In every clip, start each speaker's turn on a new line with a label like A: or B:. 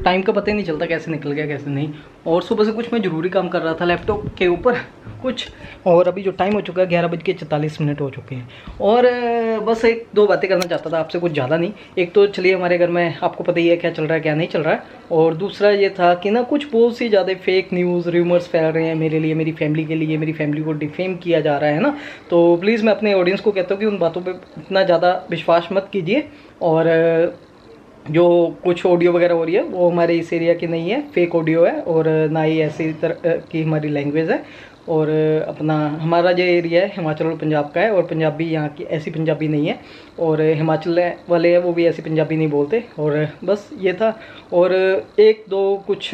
A: Time का पता ही नहीं चलता कैसे निकल गया कैसे नहीं। और सुबह से कुछ मैं ज़रूरी काम कर रहा था लैपटॉप के ऊपर कुछ, और अभी जो टाइम हो चुका है 11:44 हो चुके हैं। और बस एक दो बातें करना चाहता था आपसे, कुछ ज़्यादा नहीं। एक तो चलिए हमारे घर में आपको पता ही है क्या चल रहा है क्या नहीं चल रहा है, और दूसरा ये था कि ना कुछ बहुत सी ज़्यादा फेक न्यूज़ र्यूमर्स फैल रहे हैं मेरे लिए, मेरी फैमिली के लिए, मेरी फैमिली को डिफेम किया जा रहा है ना। तो प्लीज़ मैं अपने ऑडियंस को कहता हूँ कि उन बातों पर इतना ज़्यादा विश्वास मत कीजिए। और जो कुछ ऑडियो वगैरह हो रही है वो हमारे इस एरिया की नहीं है, फेक ऑडियो है, और ना ही ऐसी तरह की हमारी लैंग्वेज है। और अपना हमारा जो एरिया है हिमाचल और पंजाब का है, और पंजाबी यहाँ की ऐसी पंजाबी नहीं है, और हिमाचल वाले हैं वो भी ऐसी पंजाबी नहीं बोलते। और बस ये था। और एक दो कुछ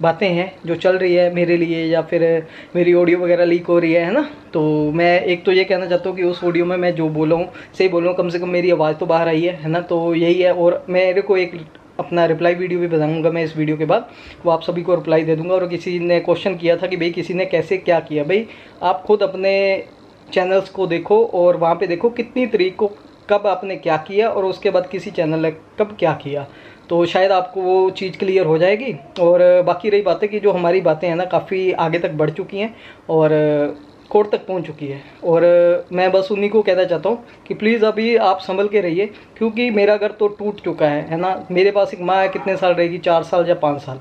A: बातें हैं जो चल रही है मेरे लिए, या फिर मेरी ऑडियो वगैरह लीक हो रही है ना। तो मैं एक तो ये कहना चाहता हूँ कि उस ऑडियो में मैं जो बोला हूँ सही बोल रहा हूँ, कम से कम मेरी आवाज़ तो बाहर आई है ना। तो यही है। और मेरे को एक अपना रिप्लाई वीडियो भी बनाऊंगा मैं इस वीडियो के बाद, वो आप सभी को रिप्लाई दे दूंगा। और किसी ने क्वेश्चन किया था कि भाई किसी ने कैसे क्या किया, भाई आप खुद अपने चैनल्स को देखो और वहाँ पे देखो कितनी तारीख को कब आपने क्या किया, और उसके बाद किसी चैनल ने कब क्या किया, तो शायद आपको वो चीज़ क्लियर हो जाएगी। और बाकी रही बातें कि जो हमारी बातें हैं ना काफ़ी आगे तक बढ़ चुकी हैं और कोर्ट तक पहुंच चुकी है। और मैं बस उन्हीं को कहना चाहता हूँ कि प्लीज़ अभी आप संभल के रहिए, क्योंकि मेरा घर तो टूट चुका है ना। मेरे पास एक माँ है, कितने साल रहेगी, 4 साल या 5 साल।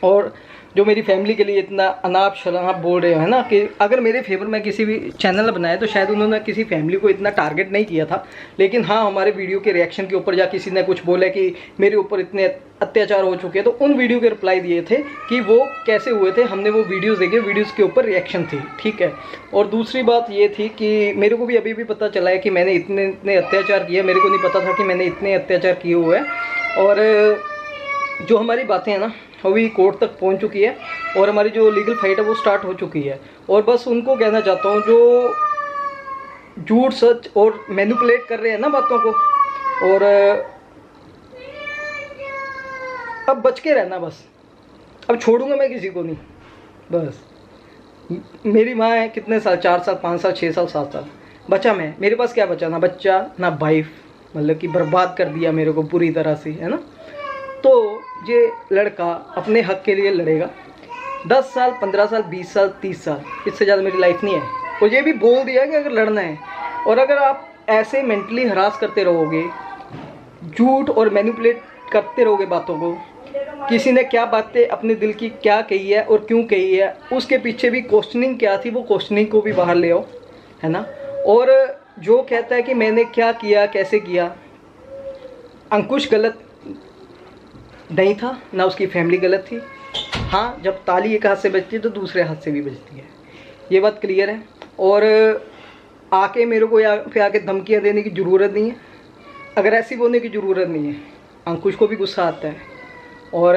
A: और जो मेरी फैमिली के लिए इतना अनाप शनाप बोल रहे हो है ना, कि अगर मेरे फेवर में किसी भी चैनल बनाए तो शायद उन्होंने किसी फैमिली को इतना टारगेट नहीं किया था, लेकिन हाँ हमारे वीडियो के रिएक्शन के ऊपर या किसी ने कुछ बोला कि मेरे ऊपर इतने अत्याचार हो चुके हैं, तो उन वीडियो के रिप्लाई दिए थे कि वो कैसे हुए थे, हमने वो वीडियोज़ देखे, वीडियोज़ के ऊपर रिएक्शन थी, ठीक है। और दूसरी बात ये थी कि मेरे को भी अभी भी पता चला है कि मैंने इतने इतने अत्याचार किए, मेरे को नहीं पता था कि मैंने इतने अत्याचार किए हुए हैं। और जो हमारी बातें हैं ना अभी कोर्ट तक पहुंच चुकी है, और हमारी जो लीगल फाइट है वो स्टार्ट हो चुकी है। और बस उनको कहना चाहता हूँ जो झूठ सच और मैनिपुलेट कर रहे हैं ना बातों को, और अब बच के रहना बस। अब छोड़ूंगा मैं किसी को नहीं, बस। मेरी माँ है, कितने साल, 4 साल 5 साल 6 साल 7 साल बचा मैं, मेरे पास क्या बचा, ना बच्चा ना वाइफ, मतलब कि बर्बाद कर दिया मेरे को पूरी तरह से, है ना। तो ये लड़का अपने हक के लिए लड़ेगा। 10 साल 15 साल 20 साल 30 साल इससे ज़्यादा मेरी लाइफ नहीं है। और ये भी बोल दिया कि अगर लड़ना है, और अगर आप ऐसे मेंटली हरास करते रहोगे, झूठ और मैनिपुलेट करते रहोगे बातों को, किसी ने क्या बातें अपने दिल की क्या कही है और क्यों कही है, उसके पीछे भी क्वेश्चनिंग क्या थी, वो क्वेश्चनिंग को भी बाहर ले आओ, है ना। और जो कहता है कि मैंने क्या किया कैसे किया, अंकुश गलत नहीं था ना, उसकी फैमिली गलत थी। हाँ, जब ताली एक हाथ से बजती है तो दूसरे हाथ से भी बजती है, ये बात क्लियर है। और आके मेरे को यहाँ पे आके धमकियाँ देने की ज़रूरत नहीं है, अग्रेसिव होने की ज़रूरत नहीं है। अंकुश को भी गुस्सा आता है, और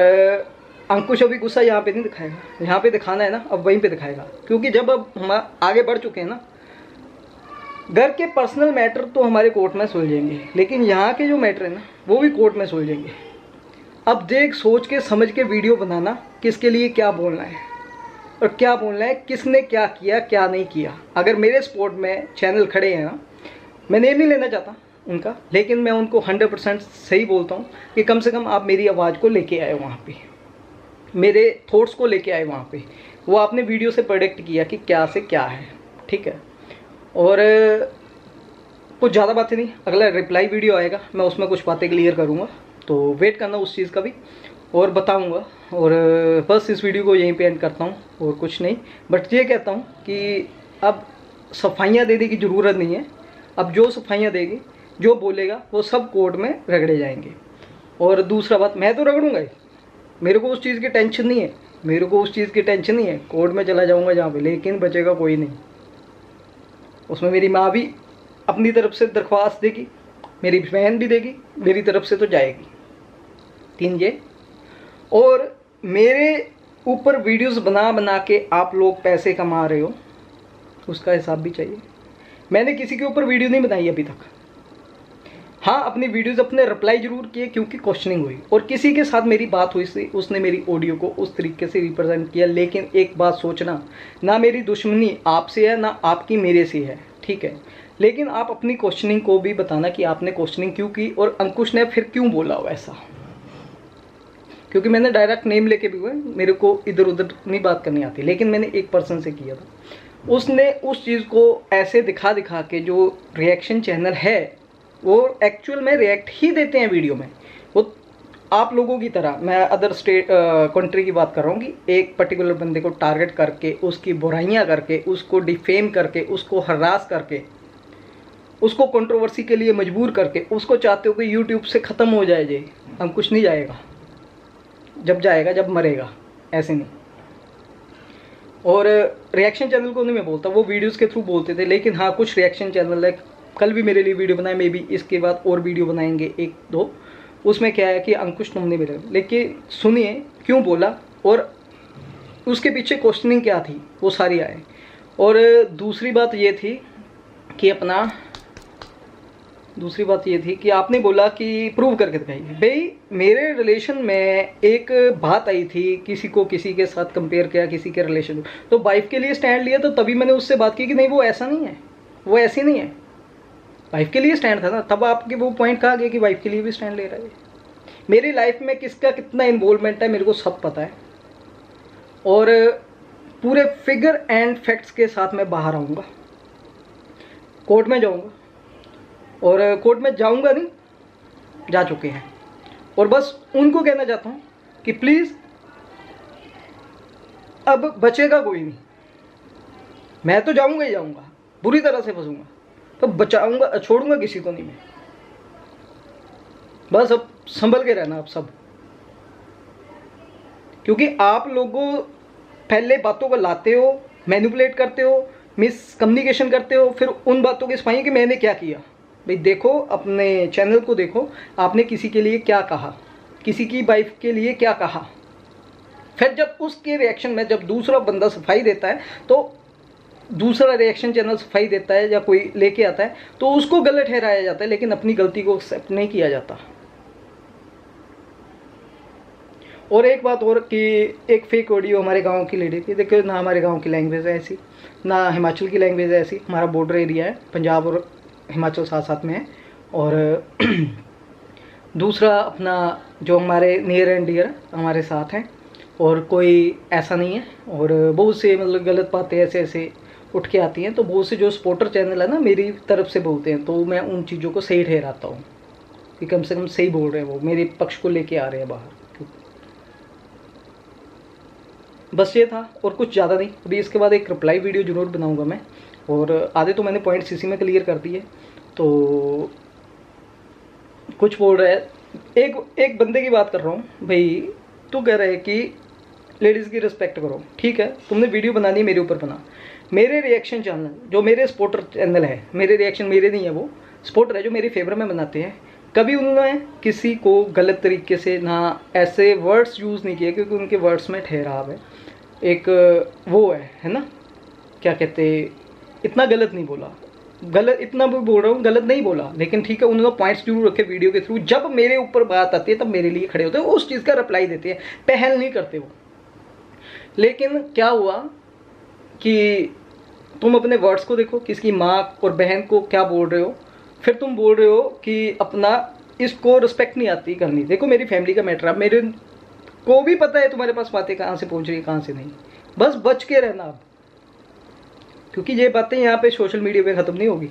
A: अंकुश अभी गुस्सा यहाँ पे नहीं दिखाएगा, यहाँ पे दिखाना है ना अब वहीं पे दिखाएगा, क्योंकि जब अब हम आगे बढ़ चुके हैं ना, घर के पर्सनल मैटर तो हमारे कोर्ट में सुलझेंगे, लेकिन यहाँ के जो मैटर है ना वो भी कोर्ट में सुलझेंगे। अब देख सोच के समझ के वीडियो बनाना, किसके लिए क्या बोलना है और क्या बोलना है, किसने क्या किया क्या नहीं किया। अगर मेरे सपोर्ट में चैनल खड़े हैं ना, मैं नेम नहीं लेना चाहता उनका, लेकिन मैं उनको 100% सही बोलता हूँ कि कम से कम आप मेरी आवाज़ को लेके आए वहाँ पे, मेरे थॉट्स को लेके आए वहाँ पे, वो आपने वीडियो से प्रेडिक्ट किया कि क्या से क्या है, ठीक है। और कुछ ज़्यादा बातें नहीं, अगला रिप्लाई वीडियो आएगा मैं उसमें कुछ बातें क्लियर करूँगा, तो वेट करना उस चीज़ का भी, और बताऊंगा। और बस इस वीडियो को यहीं पे एंड करता हूँ, और कुछ नहीं, बट ये कहता हूँ कि अब सफाइयाँ देने की ज़रूरत नहीं है। अब जो सफाइयाँ देगी, जो बोलेगा वो सब कोर्ट में रगड़े जाएंगे। और दूसरा बात, मैं तो रगड़ूंगा ही, मेरे को उस चीज़ की टेंशन नहीं है, मेरे को उस चीज़ की टेंशन नहीं है। कोर्ट में चला जाऊँगा जहाँ पर, लेकिन बचेगा कोई नहीं। उसमें मेरी माँ भी अपनी तरफ से दरख्वास्त देगी, मेरी बहन भी देगी, मेरी तरफ से तो जाएगी 3 ये। और मेरे ऊपर वीडियोस बना बना के आप लोग पैसे कमा रहे हो, उसका हिसाब भी चाहिए। मैंने किसी के ऊपर वीडियो नहीं बनाई अभी तक। हाँ, अपनी वीडियोस अपने रिप्लाई जरूर किए क्योंकि क्वेश्चनिंग हुई, और किसी के साथ मेरी बात हुई थी, उसने मेरी ऑडियो को उस तरीके से रिप्रेजेंट किया। लेकिन एक बात सोचना, ना मेरी दुश्मनी आपसे है ना आपकी मेरे से है, ठीक है। लेकिन आप अपनी क्वेश्चनिंग को भी बताना कि आपने क्वेश्चनिंग क्यों की और अंकुश ने फिर क्यों बोला वैसा। क्योंकि मैंने डायरेक्ट नेम लेके भी हुआ है, मेरे को इधर उधर नहीं बात करनी आती, लेकिन मैंने एक पर्सन से किया था। उसने उस चीज़ को ऐसे दिखा दिखा के, जो रिएक्शन चैनल है वो एक्चुअल में रिएक्ट ही देते हैं वीडियो में। वो आप लोगों की तरह, मैं अदर स्टेट कंट्री की बात कर रहा हूँ, कि एक पर्टिकुलर बंदे को टारगेट करके, उसकी बुराइयाँ करके, उसको डिफेम करके, उसको हरास करके, उसको कंट्रोवर्सी के लिए मजबूर करके, उसको चाहते हो कि यूट्यूब से ख़त्म हो जाए। जे हम कुछ नहीं जाएगा, जब जाएगा जब मरेगा, ऐसे नहीं। और रिएक्शन चैनल को नहीं मैं बोलता, वो वीडियोस के थ्रू बोलते थे, लेकिन हाँ कुछ रिएक्शन चैनल है, कल भी मेरे लिए वीडियो बनाए, मे बी इसके बाद और वीडियो बनाएंगे एक दो। उसमें क्या है कि अंकुश तुमने मेरे, लेकिन सुनिए क्यों बोला और उसके पीछे क्वेश्चनिंग क्या थी, वो सारी आए। और दूसरी बात ये थी कि आपने बोला कि प्रूव करके दिखाइए। भाई मेरे रिलेशन में एक बात आई थी, किसी को किसी के साथ कंपेयर किया, किसी के रिलेशन, तो वाइफ के लिए स्टैंड लिया, तो तभी मैंने उससे बात की कि नहीं वो ऐसा नहीं है, वो ऐसी नहीं है। वाइफ के लिए स्टैंड था ना, तब आपके वो पॉइंट कहा गया कि वाइफ के लिए भी स्टैंड ले रहा है। मेरी लाइफ में किसका कितना इन्वॉल्वमेंट है मेरे को सब पता है, और पूरे फिगर एंड फैक्ट्स के साथ मैं बाहर आऊँगा, कोर्ट में जाऊँगा, और कोर्ट में जाऊँगा नहीं, जा चुके हैं। और बस उनको कहना चाहता हूँ कि प्लीज़ अब बचेगा कोई नहीं, मैं तो जाऊँगा ही जाऊँगा, बुरी तरह से फंसूँगा, तो बचाऊँगा, छोड़ूंगा किसी को नहीं मैं। बस अब संभल के रहना आप सब, क्योंकि आप लोगों पहले बातों को लाते हो, मैनिपुलेट करते हो, मिसकम्युनिकेशन करते हो, फिर उन बातों की सफाई कि मैंने क्या किया। भाई देखो, अपने चैनल को देखो, आपने किसी के लिए क्या कहा, किसी की वाइफ के लिए क्या कहा, फिर जब उसके रिएक्शन में जब दूसरा बंदा सफाई देता है, तो दूसरा रिएक्शन चैनल सफाई देता है या कोई लेके आता है, तो उसको गलत ठहराया जाता है, लेकिन अपनी गलती को एक्सेप्ट नहीं किया जाता। और एक बात और कि एक फेक ऑडियो हमारे गांव की लेडी थी। देखो ना, हमारे गांव की लैंग्वेज है ऐसी, ना हिमाचल की लैंग्वेज है ऐसी। हमारा बॉर्डर एरिया है, पंजाब और हिमाचल साथ साथ में है। और दूसरा अपना जो हमारे नियर एंड डियर हमारे साथ हैं, और कोई ऐसा नहीं है। और बहुत से मतलब गलत बातें ऐसे ऐसे उठ के आती हैं, तो बहुत से जो सपोर्टर चैनल है ना मेरी तरफ से बोलते हैं, तो मैं उन चीज़ों को सही ठहराता हूँ कि कम से कम सही बोल रहे हैं, वो मेरे पक्ष को लेके आ रहे हैं बाहर। बस ये था और कुछ ज़्यादा नहीं। अभी इसके बाद एक रिप्लाई वीडियो जरूर बनाऊंगा मैं, और आधे तो मैंने पॉइंट्स इसी में क्लियर कर दिए। तो कुछ बोल रहा है, एक बंदे की बात कर रहा हूँ। भाई तू कह रहा है कि लेडीज़ की रिस्पेक्ट करो, ठीक है, तुमने वीडियो बना दी, मेरे ऊपर बना। मेरे रिएक्शन चैनल जो मेरे सपोर्टर चैनल है, मेरे रिएक्शन मेरे नहीं है, वो सपोर्टर है जो मेरे फेवर में बनाते हैं, कभी उन्होंने किसी को गलत तरीके से ना ऐसे वर्ड्स यूज़ नहीं किए, क्योंकि उनके वर्ड्स में ठहराव है, एक वो है ना, क्या कहते, इतना गलत नहीं बोला, गलत इतना भी बोल रहा हूँ, गलत नहीं बोला, लेकिन ठीक है उन्होंने पॉइंट्स जरूर रखे वीडियो के थ्रू। जब मेरे ऊपर बात आती है तब मेरे लिए खड़े होते हैं, उस चीज़ का रिप्लाई देते हैं, पहल नहीं करते वो। लेकिन क्या हुआ कि तुम अपने वर्ड्स को देखो, किसकी माँ और बहन को क्या बोल रहे हो, फिर तुम बोल रहे हो कि अपना इसको रिस्पेक्ट नहीं आती करनी। देखो मेरी फैमिली का मैटर है, मेरे को भी पता है तुम्हारे पास बातें कहाँ से पहुँच रही है कहाँ से नहीं। बस बच के रहना अब, क्योंकि ये बातें यहाँ पे सोशल मीडिया पे ख़त्म नहीं होगी।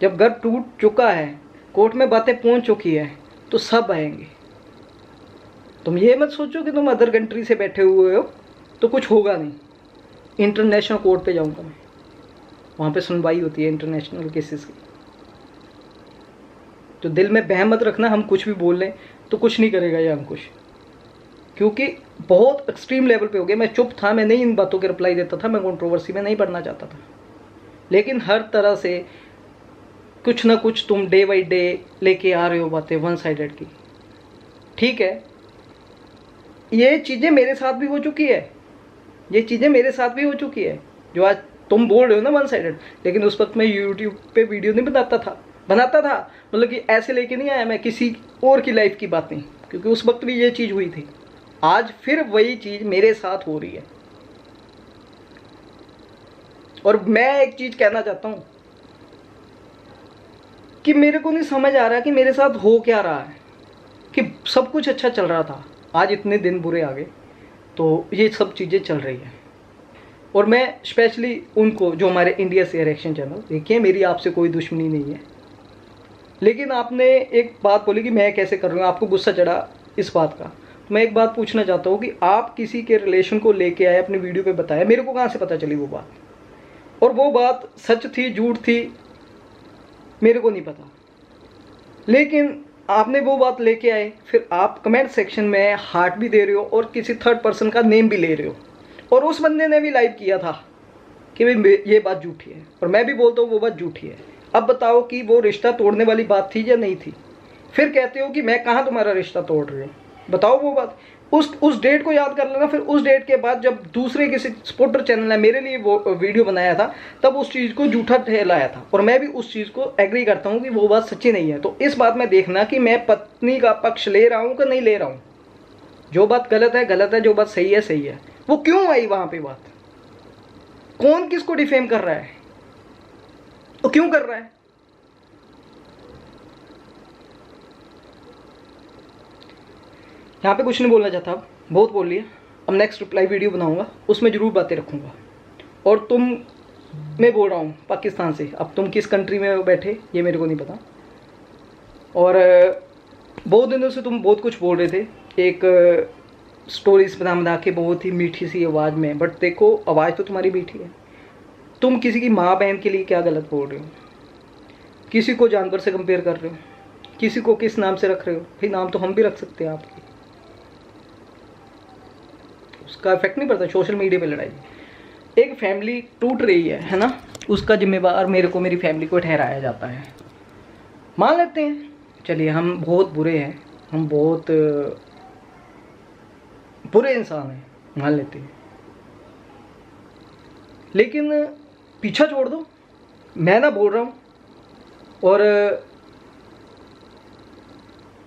A: जब घर टूट चुका है, कोर्ट में बातें पहुँच चुकी है, तो सब आएंगे। तुम ये मत सोचो कि तुम अदर कंट्री से बैठे हुए हो तो कुछ होगा नहीं। इंटरनेशनल कोर्ट पे जाऊँगा मैं, वहाँ पे सुनवाई होती है इंटरनेशनल केसेस की। तो दिल में बहम मत रखना, हम कुछ भी बोल लें तो कुछ नहीं करेगा ये अंकुश, क्योंकि बहुत एक्सट्रीम लेवल पे हो गया। मैं चुप था, मैं नहीं इन बातों के रिप्लाई देता था, मैं कंट्रोवर्सी में नहीं पढ़ना चाहता था, लेकिन हर तरह से कुछ ना कुछ तुम डे बाई डे लेके आ रहे हो बातें वन साइडेड की। ठीक है, ये चीज़ें मेरे साथ भी हो चुकी है, ये चीज़ें मेरे साथ भी हो चुकी है जो आज तुम बोल रहे हो ना वन साइडेड। लेकिन उस वक्त मैं यूट्यूब पे वीडियो नहीं बनाता था मतलब कि ऐसे लेके नहीं आया मैं किसी और की लाइफ की बात नहीं, क्योंकि उस वक्त भी ये चीज़ हुई थी। आज फिर वही चीज़ मेरे साथ हो रही है। और मैं एक चीज़ कहना चाहता हूँ कि मेरे को नहीं समझ आ रहा कि मेरे साथ हो क्या रहा है, कि सब कुछ अच्छा चल रहा था, आज इतने दिन बुरे आ गए, तो ये सब चीज़ें चल रही हैं। और मैं स्पेशली उनको जो हमारे इंडिया से रिएक्शन चैनल, देखिए मेरी आपसे कोई दुश्मनी नहीं है, लेकिन आपने एक बात बोली कि मैं कैसे कर रहा हूँ, आपको गुस्सा चढ़ा इस बात का। तो मैं एक बात पूछना चाहता हूँ कि आप किसी के रिलेशन को लेके आए, अपनी वीडियो पे बताया, मेरे को कहाँ से पता चली वो बात, और वो बात सच थी झूठ थी मेरे को नहीं पता, लेकिन आपने वो बात लेके आए, फिर आप कमेंट सेक्शन में हार्ट भी दे रहे हो और किसी थर्ड पर्सन का नेम भी ले रहे हो, और उस बंदे ने भी लाइव किया था कि भाई ये बात झूठी है, और मैं भी बोलता हूँ वो बात झूठी है। अब बताओ कि वो रिश्ता तोड़ने वाली बात थी या नहीं थी? फिर कहते हो कि मैं कहाँ तुम्हारा रिश्ता तोड़ रही हूँ, बताओ वो बात। उस डेट को याद कर लेना। फिर उस डेट के बाद जब दूसरे किसी सपोर्टर चैनल ने मेरे लिए वो वीडियो बनाया था, तब उस चीज़ को झूठा ठहराया था, और मैं भी उस चीज़ को एग्री करता हूँ कि वो बात सच्ची नहीं है। तो इस बात में देखना कि मैं पत्नी का पक्ष ले रहा हूँ कि नहीं ले रहा हूँ। जो बात गलत है गलत है, जो बात सही है सही है। वो क्यों आई वहाँ पे बात, कौन किसको डिफेम कर रहा है, तो क्यों कर रहा है? यहाँ पे कुछ नहीं बोलना चाहता, अब बहुत बोल लिया। अब नेक्स्ट रिप्लाई वीडियो बनाऊंगा, उसमें ज़रूर बातें रखूंगा। और तुम, मैं बोल रहा हूँ पाकिस्तान से, अब तुम किस कंट्री में बैठे ये मेरे को नहीं पता, और बहुत दिनों से तुम बहुत कुछ बोल रहे थे, एक स्टोरीज बना के बहुत ही मीठी सी आवाज़ में, बट देखो आवाज़ तो तुम्हारी मीठी है। तुम किसी की माँ बहन के लिए क्या गलत बोल रहे हो, किसी को जानवर से कंपेयर कर रहे हो, किसी को किस नाम से रख रहे हो? भाई नाम तो हम भी रख सकते हैं आपके, उसका इफेक्ट नहीं पड़ता। सोशल मीडिया पे लड़ाई, एक फैमिली टूट रही है ना, उसका जिम्मेवार मेरे को, मेरी फैमिली को ठहराया जाता है। मान लेते हैं, चलिए हम बहुत बुरे हैं, हम बहुत बुरे इंसान हैं, मान लेते हैं, लेकिन पीछा छोड़ दो, मैं ना बोल रहा हूँ। और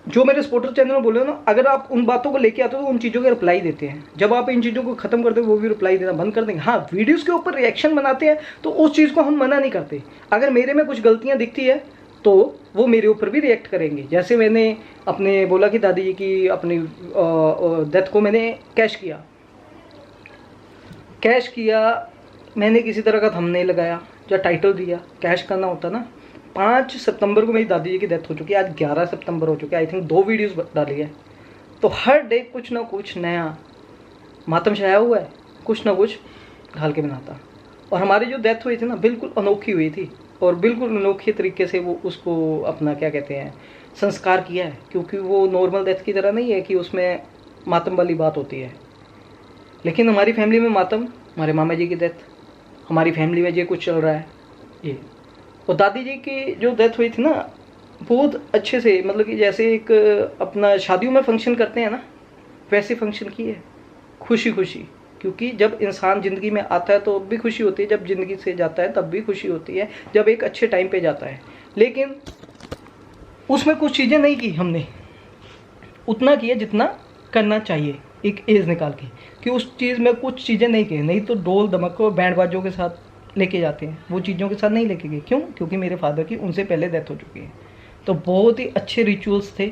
A: जो मेरे सपोर्टर चैनल में बोले ना, अगर आप उन बातों को लेके आते हो तो उन चीज़ों के रिप्लाई देते हैं। जब आप इन चीज़ों को ख़त्म करते हो वो भी रिप्लाई देना बंद कर देंगे। हाँ, वीडियोस के ऊपर रिएक्शन बनाते हैं तो उस चीज़ को हम मना नहीं करते। अगर मेरे में कुछ गलतियाँ दिखती है तो वो मेरे ऊपर भी रिएक्ट करेंगे। जैसे मैंने अपने बोला कि दादी जी की अपनी डेथ को मैंने कैश किया, मैंने किसी तरह का थंबनेल लगाया या टाइटल दिया। कैश करना होता ना। 5 सितंबर को मेरी दादी जी की डेथ हो चुकी है, आज 11 सितंबर हो चुके हैं। आई थिंक 2 वीडियोस डाली है। तो हर डे कुछ ना कुछ नया मातम छाया हुआ है, कुछ ना कुछ ढाल के बनाता। और हमारी जो डेथ हुई थी ना, बिल्कुल अनोखी हुई थी, और बिल्कुल अनोखे तरीके से वो उसको अपना क्या कहते हैं संस्कार किया है, क्योंकि वो नॉर्मल डेथ की तरह नहीं है कि उसमें मातम वाली बात होती है। लेकिन हमारी फैमिली में मातम, हमारे मामा जी की डेथ, हमारी फैमिली में ये कुछ चल रहा है ये। और दादी जी की जो डेथ हुई थी ना, बहुत अच्छे से, मतलब कि जैसे एक अपना शादियों में फंक्शन करते हैं ना, वैसे फंक्शन किए, खुशी खुशी। क्योंकि जब इंसान ज़िंदगी में आता है तो भी खुशी होती है, जब ज़िंदगी से जाता है तब भी खुशी होती है, जब एक अच्छे टाइम पे जाता है। लेकिन उसमें कुछ चीज़ें नहीं की हमने, उतना किया जितना करना चाहिए एक एज निकाल के, कि उस चीज़ में कुछ चीज़ें नहीं की। नहीं तो डोल धमक बैंड बाजों के साथ लेके जाते हैं, वो चीज़ों के साथ नहीं लेके गए। क्यों? क्योंकि मेरे फादर की उनसे पहले डेथ हो चुकी है। तो बहुत ही अच्छे रिचुअल्स थे।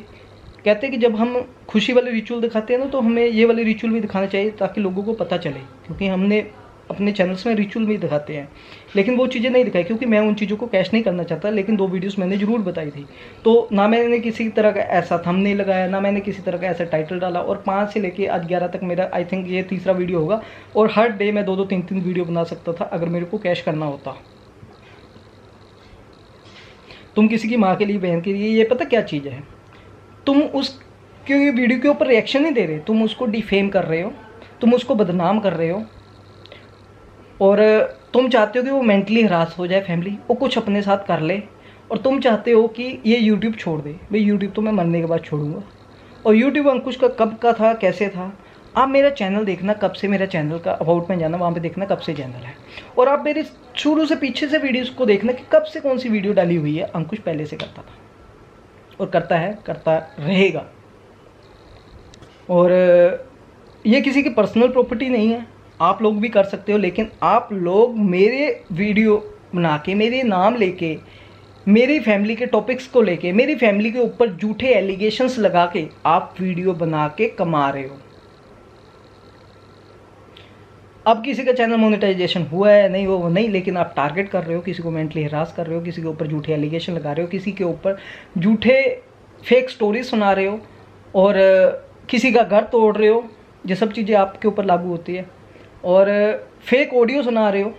A: कहते हैं कि जब हम खुशी वाले रिचुअल दिखाते हैं ना, तो हमें ये वाले रिचुअल भी दिखाना चाहिए ताकि लोगों को पता चले। क्योंकि हमने अपने चैनल्स में रिचुअल भी दिखाते हैं, लेकिन वो चीज़ें नहीं दिखाई, क्योंकि मैं उन चीज़ों को कैश नहीं करना चाहता। लेकिन 2 वीडियोस मैंने ज़रूर बताई थी। तो ना मैंने किसी तरह का ऐसा थंबनेल लगाया, ना मैंने किसी तरह का ऐसा टाइटल डाला। और 5 से लेके आज 11 तक मेरा आई थिंक ये 3रा वीडियो होगा। और हर डे मैं 2-2 3-3 वीडियो बना सकता था अगर मेरे को कैश करना होता। तुम किसी की माँ के लिए, बहन के लिए, ये पता क्या चीज़ है, तुम उस वीडियो के ऊपर रिएक्शन नहीं दे रहे, तुम उसको डिफेम कर रहे हो, तुम उसको बदनाम कर रहे हो। और तुम चाहते हो कि वो मेंटली हरास हो जाए, फैमिली वो कुछ अपने साथ कर ले, और तुम चाहते हो कि ये यूट्यूब छोड़ दे। भाई यूट्यूब तो मैं मरने के बाद छोड़ूंगा। और यूट्यूब अंकुश का कब का था, कैसे था, आप मेरा चैनल देखना, कब से मेरा चैनल का अबाउट में जाना, वहाँ पे देखना कब से चैनल है। और आप मेरे शुरू से पीछे से वीडियोज़ को देखना कि कब से कौन सी वीडियो डाली हुई है। अंकुश पहले से करता था और करता है, करता रहेगा। और ये किसी की पर्सनल प्रॉपर्टी नहीं है, आप लोग भी कर सकते हो। लेकिन आप लोग मेरे वीडियो बना के, मेरे नाम लेके, मेरी फैमिली के टॉपिक्स को लेके, मेरी फैमिली के ऊपर झूठे एलिगेशंस लगा के आप वीडियो बना के कमा रहे हो। अब किसी का चैनल मोनेटाइजेशन हुआ है नहीं, वो नहीं, लेकिन आप टारगेट कर रहे हो, किसी को मेंटली हरास कर रहे हो, किसी के ऊपर झूठे एलिगेशन लगा रहे हो, किसी के ऊपर झूठे फेक स्टोरी सुना रहे हो और किसी का घर तोड़ रहे हो। ये सब चीज़ें आपके ऊपर लागू होती है। और फेक ऑडियो सुना रहे हो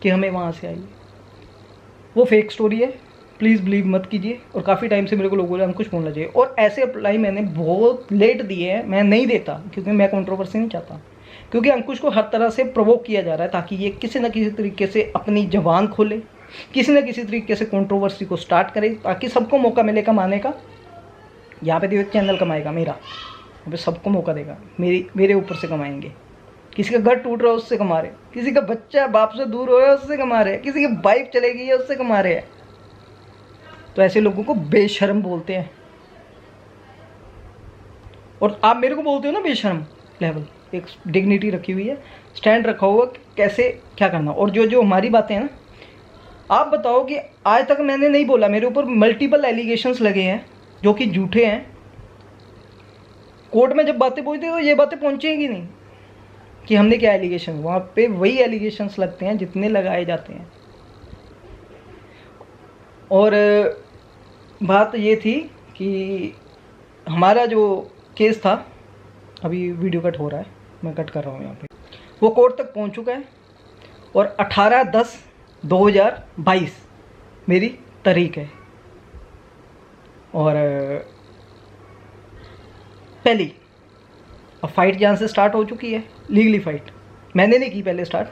A: कि हमें वहाँ से आइए, वो फेक स्टोरी है, प्लीज़ बिलीव मत कीजिए। और काफ़ी टाइम से मेरे को लोग बोले अंकुश बोलना चाहिए, और ऐसे अप्लाई मैंने बहुत लेट दिए हैं। मैं नहीं देता क्योंकि मैं कंट्रोवर्सी नहीं चाहता, क्योंकि अंकुश को हर तरह से प्रोवोक किया जा रहा है ताकि ये किसी न किसी तरीके से अपनी जबान खोले, किसी न किसी तरीके से कंट्रोवर्सी को स्टार्ट करे, ताकि सबको मौका मिले कमाने का। यहाँ पे एक चैनल कमाएगा मेरा, यहाँ पे सबको मौका देगा, मेरे ऊपर से कमाएंगे। किसी का घर टूट रहा है उससे कमा रहे, किसी का बच्चा बाप से दूर हो रहा है उससे कमा रहे, किसी की बाइक चले गई है उससे कमा रहे हैं। तो ऐसे लोगों को बेशर्म बोलते हैं। और आप मेरे को बोलते हो ना बेशर्म लेवल, एक डिग्निटी रखी हुई है, स्टैंड रखा हुआ कैसे क्या करना। और जो हमारी बातें हैं ना, आप बताओ कि आज तक मैंने नहीं बोला, मेरे ऊपर मल्टीपल एलिगेशंस लगे हैं जो कि झूठे हैं। कोर्ट में जब बातें पहुँचती तो ये बातें पहुँचेंगी नहीं कि हमने क्या एलिगेशन, वहाँ पे वही एलिगेशंस लगते हैं जितने लगाए जाते हैं। और बात ये थी कि हमारा जो केस था, अभी वीडियो कट हो रहा है, मैं कट कर रहा हूँ यहाँ पे, वो कोर्ट तक पहुँच चुका है और 18/10/2022 मेरी तारीख है। और पहली अब फाइट जहाँ से स्टार्ट हो चुकी है, लीगली फाइट मैंने नहीं की पहले स्टार्ट,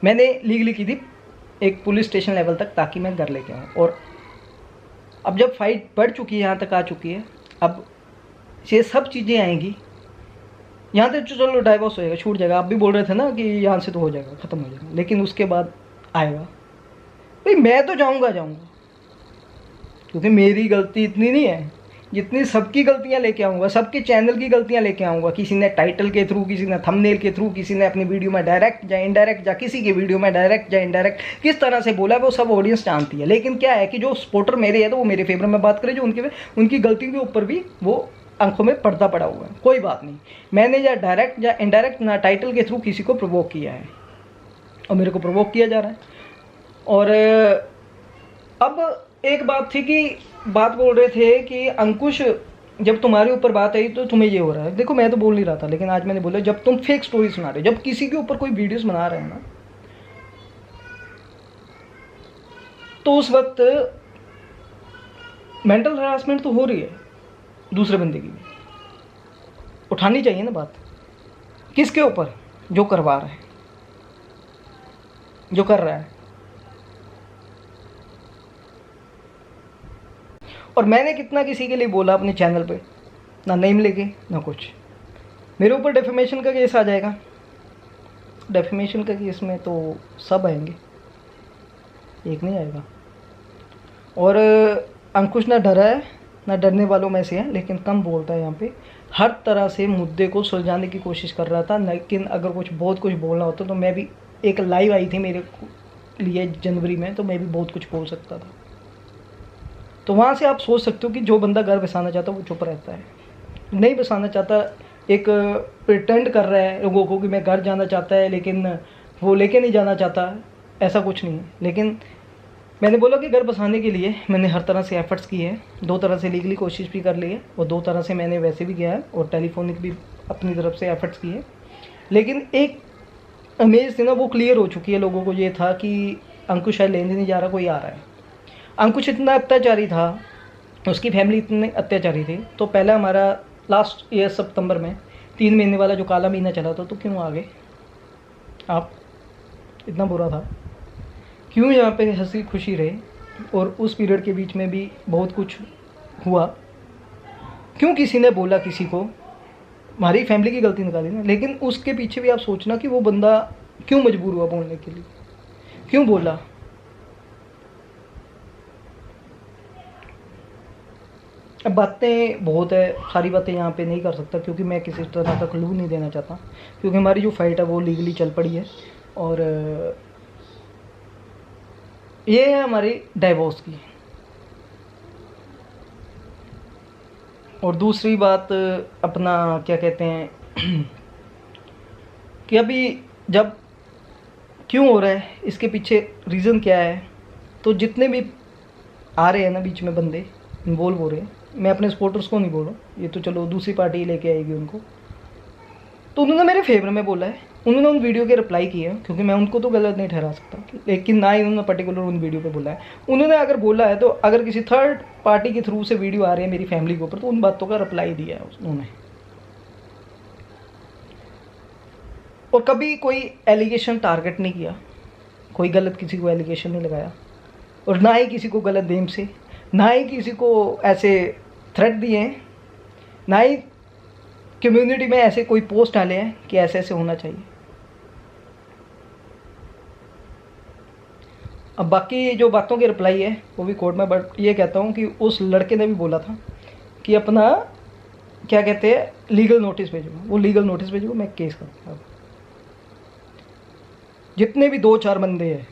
A: मैंने लीगली की थी एक पुलिस स्टेशन लेवल तक, ताकि मैं घर लेके आऊँ। और अब जब फाइट बढ़ चुकी है, यहाँ तक आ चुकी है, अब ये सब चीज़ें आएंगी। यहाँ तक तो चलो डाइवोर्स होएगा, छूट जाएगा। आप भी बोल रहे थे ना कि यहाँ से तो हो जाएगा, ख़त्म हो जाएगा, लेकिन उसके बाद आएगा भाई। मैं तो जाऊँगा, क्योंकि मेरी गलती इतनी नहीं है जितनी सबकी गलतियां लेके आऊँगा, सबके चैनल की गलतियां लेके आऊँगा। किसी ने टाइटल के थ्रू, किसी ने थंबनेल के थ्रू, किसी ने अपनी वीडियो में डायरेक्ट या इनडायरेक्ट, या किसी की वीडियो में डायरेक्ट या इनडायरेक्ट किस तरह से बोला वो सब ऑडियंस जानती है। लेकिन क्या है कि जो सपोर्टर मेरे है तो वो मेरे फेवर में बात करे, जो उनकी गलती के ऊपर भी वो आंखों में पर्दा पड़ा हुआ है। कोई बात नहीं, मैंने या डायरेक्ट या इनडायरेक्ट ना टाइटल के थ्रू किसी को प्रोवोक किया है और मेरे को प्रोवोक किया जा रहा है। और अब एक बात थी कि बात बोल रहे थे कि अंकुश जब तुम्हारे ऊपर बात आई तो तुम्हें ये हो रहा है। देखो मैं तो बोल नहीं रहा था, लेकिन आज मैंने बोला, जब तुम फेक स्टोरी सुना रहे हो, जब किसी के ऊपर कोई वीडियोस बना रहे हैं ना, तो उस वक्त मेंटल हरासमेंट तो हो रही है दूसरे बंदे की, उठानी चाहिए ना बात। किसके ऊपर? जो करवा रहा है, जो कर रहा है। और मैंने कितना किसी के लिए बोला अपने चैनल पे, ना नेम लेके ना कुछ। मेरे ऊपर डेफेमेशन का केस आ जाएगा। डेफेमेशन का केस में तो सब आएंगे, एक नहीं आएगा। और अंकुश ना डरा है ना डरने वालों में से है, लेकिन कम बोलता है। यहाँ पे हर तरह से मुद्दे को सुलझाने की कोशिश कर रहा था। लेकिन अगर बहुत कुछ बोलना होता तो मैं भी, एक लाइव आई थी मेरे लिए जनवरी में, तो मैं भी बहुत कुछ बोल सकता था। तो वहाँ से आप सोच सकते हो कि जो बंदा घर बसाना चाहता है वो चुप रहता है, नहीं बसाना चाहता, एक प्रिटेंड कर रहा है लोगों को कि मैं घर जाना चाहता है, लेकिन वो लेके नहीं जाना चाहता। ऐसा कुछ नहीं है। लेकिन मैंने बोला कि घर बसाने के लिए मैंने हर तरह से एफर्ट्स किए हैं, 2 तरह से लीगली कोशिश भी कर ली है और 2 तरह से मैंने वैसे भी किया है, और टेलीफोनिक भी अपनी तरफ से एफर्ट्स किए। लेकिन एक इमेज थी ना, वो क्लियर हो चुकी है। लोगों को ये था कि अंकुश शायद लेने नहीं जा रहा, कोई आ रहा है। अंकुश इतना अत्याचारी था, उसकी फैमिली इतनी अत्याचारी थी। तो पहला हमारा लास्ट ईयर सितंबर में 3 महीने वाला जो काला महीना चला था, तो क्यों आ गए आप? इतना बुरा था, क्यों यहाँ पे हंसी खुशी रहे? और उस पीरियड के बीच में भी बहुत कुछ हुआ। क्यों किसी ने बोला किसी को? हमारी फैमिली की गलती निकाली ना, लेकिन उसके पीछे भी आप सोचना कि वो बंदा क्यों मजबूर हुआ बोलने के लिए, क्यों बोला? अब बातें बहुत है, सारी बातें यहाँ पे नहीं कर सकता, क्योंकि मैं किसी तरह का क्लू नहीं देना चाहता, क्योंकि हमारी जो फाइट है वो लीगली चल पड़ी है। और ये है हमारी डाइवोर्स की। और दूसरी बात अपना क्या कहते हैं कि अभी जब क्यों हो रहा है, इसके पीछे रीज़न क्या है। तो जितने भी आ रहे हैं ना बीच में बंदे इन्वॉल्व हो रहे हैं, मैं अपने सपोर्टर्स को नहीं बोल रहा, ये तो चलो दूसरी पार्टी लेके आएगी उनको, तो उन्होंने मेरे फेवर में बोला है, उन्होंने उन वीडियो के रिप्लाई किए हैं, क्योंकि मैं उनको तो गलत नहीं ठहरा सकता, लेकिन ना ही उन्होंने पर्टिकुलर उन वीडियो पे बोला है। उन्होंने अगर बोला है तो अगर किसी थर्ड पार्टी के थ्रू से वीडियो आ रही है मेरी फैमिली के ऊपर, तो उन बातों का रिप्लाई दिया है उन्होंने। और कभी कोई एलिगेशन टारगेट नहीं किया, कोई गलत किसी को एलिगेशन नहीं लगाया, और ना ही किसी को गलत नेम से, ना ही किसी को ऐसे थ्रेट दिए हैं, ना ही कम्युनिटी में ऐसे कोई पोस्ट डाले हैं कि ऐसे ऐसे होना चाहिए। अब बाकी जो बातों की रिप्लाई है वो भी कोर्ट में, बट ये कहता हूँ कि उस लड़के ने भी बोला था कि अपना क्या कहते हैं लीगल नोटिस भेजो, वो लीगल नोटिस भेजो, मैं केस करूँगा। जितने भी 2-4 बंदे हैं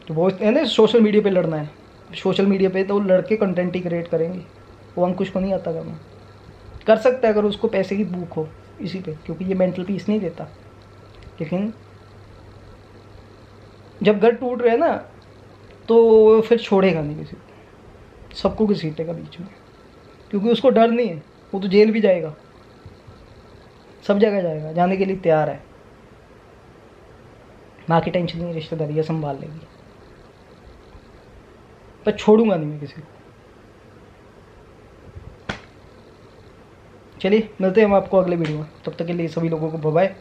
A: तो वो है ना सोशल मीडिया पे लड़ना है, सोशल मीडिया पे तो लड़के कंटेंट ही क्रिएट करेंगे, वो अंकुश को नहीं आता करना। कर सकता है अगर उसको पैसे की भूख हो इसी पे, क्योंकि ये मेंटल पीस नहीं देता। लेकिन जब घर टूट रहे हैं ना तो फिर छोड़ेगा नहीं किसी को, सबको घसीटेगा बीच में, क्योंकि उसको डर नहीं है, वो तो जेल भी जाएगा, सब जगह जाएगा, जाने के लिए तैयार है। माँ की टेंशन नहीं, रिश्तेदारी है संभाल लेगी, पर छोड़ूंगा नहीं मैं किसी को। चलिए मिलते हैं हम आपको अगले वीडियो में, तब तक के लिए सभी लोगों को बाय बाय।